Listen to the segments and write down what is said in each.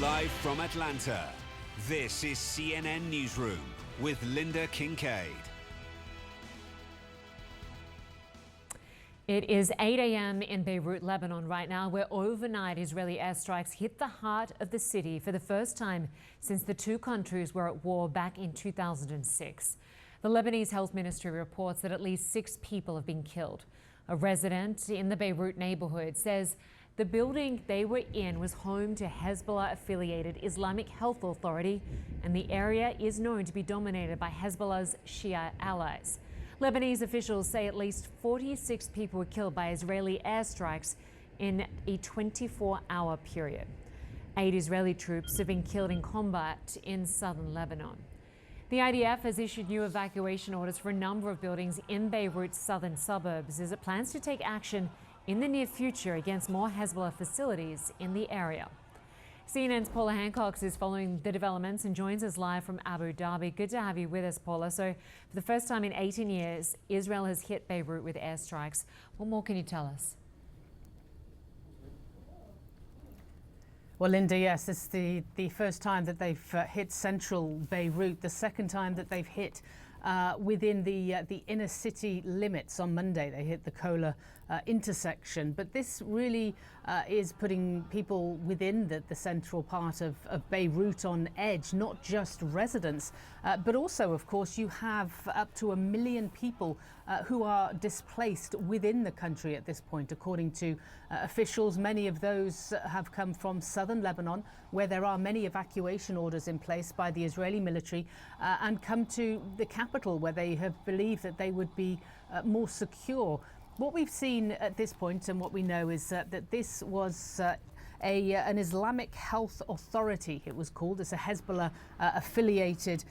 Live from Atlanta, this is CNN Newsroom with Lynda Kinkade. It is 8 a.m. in Beirut, Lebanon right now, where overnight Israeli airstrikes hit the heart of the city for the first time since the two countries were at war back in 2006. The Lebanese Health Ministry reports that at least 6 people have been killed. A resident in the Beirut neighborhood says the building they were in was home to Hezbollah-affiliated Islamic Health Authority, and the area is known to be dominated by Hezbollah's Shia allies. Lebanese officials say at least 46 people were killed by Israeli airstrikes in a 24-hour period. 8 Israeli troops have been killed in combat in southern Lebanon. The IDF has issued new evacuation orders for a number of buildings in Beirut's southern suburbs as it plans to take action in the near future against more Hezbollah facilities in the area. CNN's Paula Hancocks is following the developments and joins us live from Abu Dhabi. Good to have you with us, Paula. So for the first time in 18 years, Israel has hit Beirut with airstrikes. What more can you tell us? Well, Lynda, yes, it's the first time that they've hit central Beirut, the second time that they've hit within the inner city limits. On Monday, they hit the Kola intersection. But this really is putting people within the central part of Beirut on edge, not just residents, but also, of course, you have up to 1 million people who are displaced within the country at this point, according to officials. Many of those have come from southern Lebanon, where there are many evacuation orders in place by the Israeli military, and come to the capital, where they have believed that they would be more secure. What we've seen at this point and what we know is that this was an Islamic Health Authority, it was called. It's a Hezbollah affiliated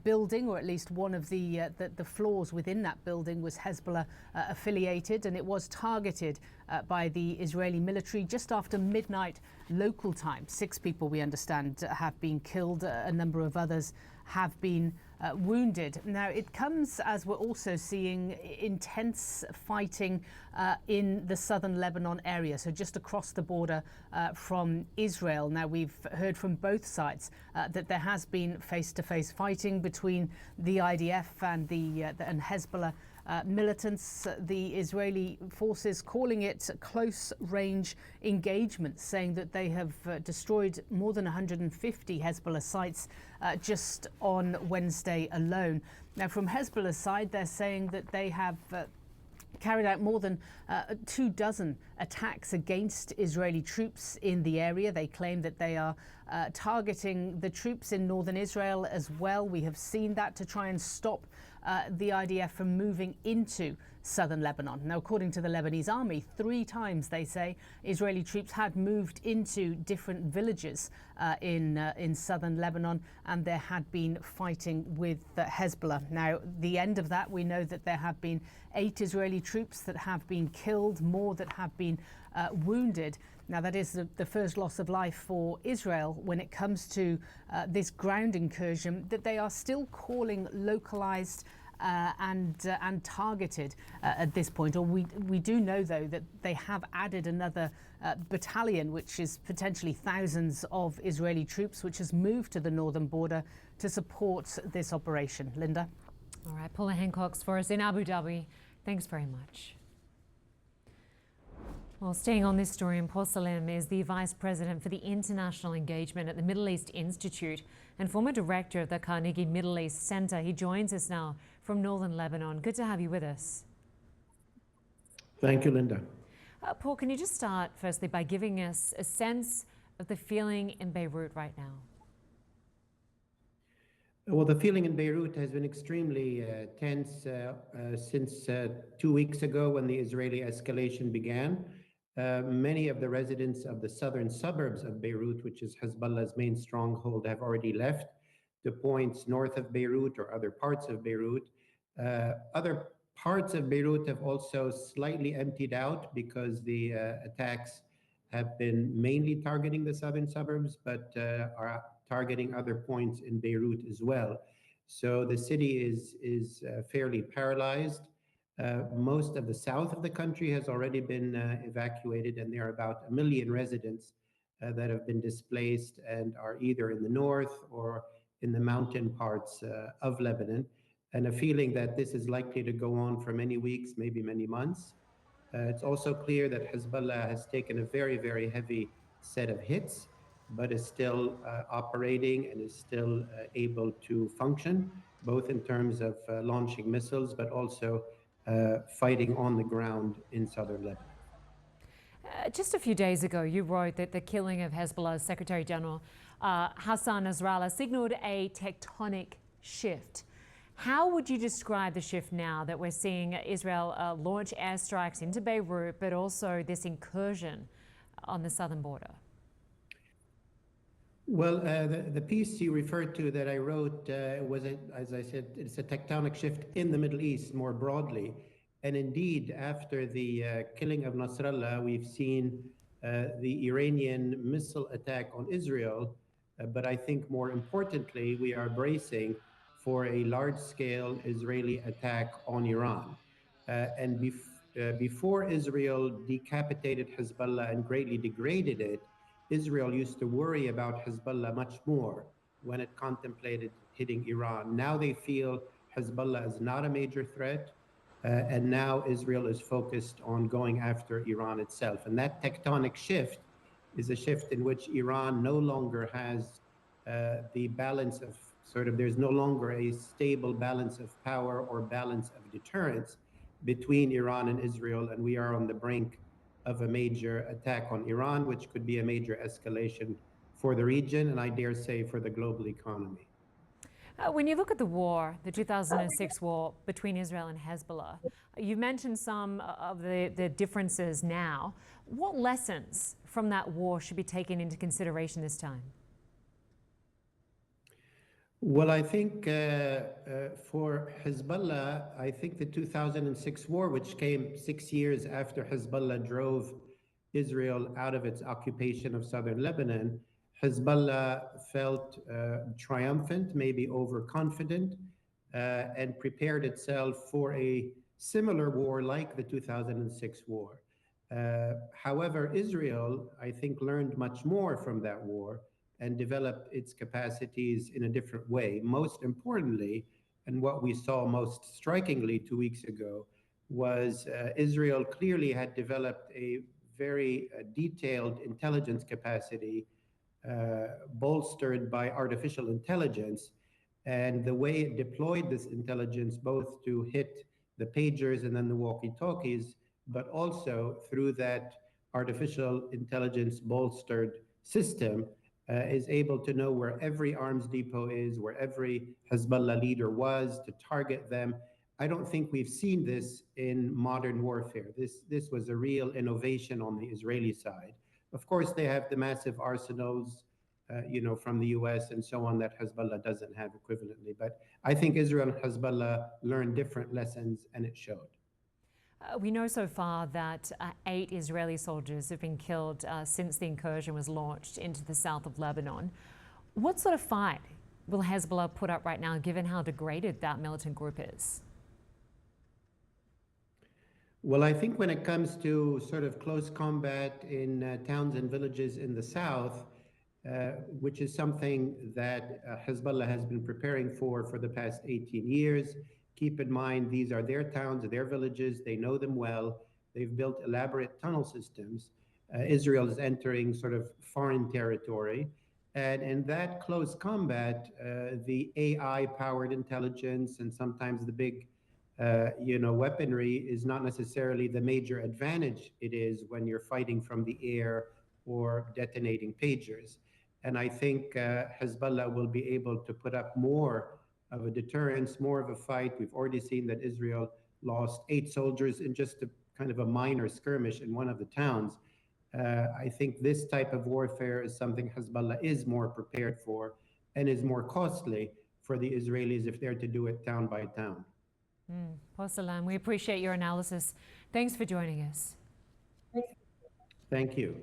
building, or at least one of the floors within that building was Hezbollah affiliated, and it was targeted by the Israeli military just after midnight local time. 6 people, we understand, have been killed. A number of others have been wounded. Now, it comes as we're also seeing intense fighting in the southern Lebanon area, so just across the border from Israel. Now, we've heard from both sides that there has been face-to-face fighting between the IDF and and Hezbollah militants. The Israeli forces calling it close-range engagement, saying that they have destroyed more than 150 Hezbollah sites just on Wednesday alone. Now, from Hezbollah's side, they're saying that they have carried out more than 24 attacks against Israeli troops in the area. They claim that they are targeting the troops in northern Israel as well. We have seen that to try and stop the IDF from moving into southern Lebanon. Now, according to the Lebanese army, 3 times, they say, Israeli troops had moved into different villages in southern Lebanon, and there had been fighting with Hezbollah. Now, the end of that, we know that there have been 8 Israeli troops that have been killed, more that have been wounded. Now, that is the first loss of life for Israel when it comes to this ground incursion that they are still calling localized and targeted at this point. Or we do know, though, that they have added another battalion, which is potentially thousands of Israeli troops, which has moved to the northern border to support this operation. Lynda? All right, Paula Hancocks for us in Abu Dhabi. Thanks very much. Well, staying on this story, Paul Salem is the Vice President for the International Engagement at the Middle East Institute and former Director of the Carnegie Middle East Center. He joins us now from northern Lebanon. Good to have you with us. Thank you, Lynda. Paul, can you just start firstly by giving us a sense of the feeling in Beirut right now? Well, the feeling in Beirut has been extremely tense since 2 weeks ago when the Israeli escalation began. Many of the residents of the southern suburbs of Beirut, which is Hezbollah's main stronghold, have already left the points north of Beirut or other parts of Beirut. Other parts of Beirut have also slightly emptied out because the attacks have been mainly targeting the southern suburbs, but are targeting other points in Beirut as well. So the city is fairly paralyzed. Most of the south of the country has already been evacuated, and there are about 1 million residents that have been displaced and are either in the north or in the mountain parts of Lebanon, and a feeling that this is likely to go on for many weeks, maybe many months. It's also clear that Hezbollah has taken a very, very heavy set of hits, but is still operating and is still able to function, both in terms of launching missiles, but also fighting on the ground in southern Lebanon. Just a few days ago, you wrote that the killing of Hezbollah's Secretary General Hassan Nasrallah signaled a tectonic shift. How would you describe the shift now that we're seeing Israel launch airstrikes into Beirut, but also this incursion on the southern border? Well, the piece you referred to that I wrote was, as I said, it's a tectonic shift in the Middle East more broadly. And indeed, after the killing of Nasrallah, we've seen the Iranian missile attack on Israel. But I think more importantly, we are bracing for a large-scale Israeli attack on Iran. Before Israel decapitated Hezbollah and greatly degraded it, Israel used to worry about Hezbollah much more when it contemplated hitting Iran. Now they feel Hezbollah is not a major threat, and now Israel is focused on going after Iran itself. And that tectonic shift is a shift in which Iran no longer has the balance of there's no longer a stable balance of power or balance of deterrence between Iran and Israel, and we are on the brink of a major attack on Iran, which could be a major escalation for the region, and I dare say for the global economy. When you look at the war, the 2006 war between Israel and Hezbollah, you mentioned some of the differences now. What lessons from that war should be taken into consideration this time? Well, I think for Hezbollah, I think the 2006 war, which came 6 years after Hezbollah drove Israel out of its occupation of southern Lebanon, Hezbollah felt triumphant, maybe overconfident, and prepared itself for a similar war like the 2006 war. However, Israel, I think, learned much more from that war and developed its capacities in a different way. Most importantly, and what we saw most strikingly 2 weeks ago, was Israel clearly had developed a very detailed intelligence capacity bolstered by artificial intelligence. And the way it deployed this intelligence, both to hit the pagers and then the walkie-talkies, but also through that artificial intelligence bolstered system, is able to know where every arms depot is, where every Hezbollah leader was, to target them. I don't think we've seen this in modern warfare. This was a real innovation on the Israeli side. Of course, they have the massive arsenals, from the US and so on that Hezbollah doesn't have equivalently. But I think Israel and Hezbollah learned different lessons, and it showed. We know so far that 8 Israeli soldiers have been killed since the incursion was launched into the south of Lebanon. What sort of fight will Hezbollah put up right now, given how degraded that militant group is? Well, I think when it comes to sort of close combat in towns and villages in the south, which is something that Hezbollah has been preparing for the past 18 years, keep in mind, these are their towns, their villages. They know them well. They've built elaborate tunnel systems. Israel is entering sort of foreign territory. And in that close combat, the AI-powered intelligence and sometimes the big, weaponry is not necessarily the major advantage it is when you're fighting from the air or detonating pagers. And I think Hezbollah will be able to put up more of a deterrence, more of a fight. We've already seen that Israel lost 8 soldiers in just a kind of a minor skirmish in one of the towns. I think this type of warfare is something Hezbollah is more prepared for and is more costly for the Israelis if they're to do it town by town. Paul Salem, we appreciate your analysis. Thanks for joining us. Thank you.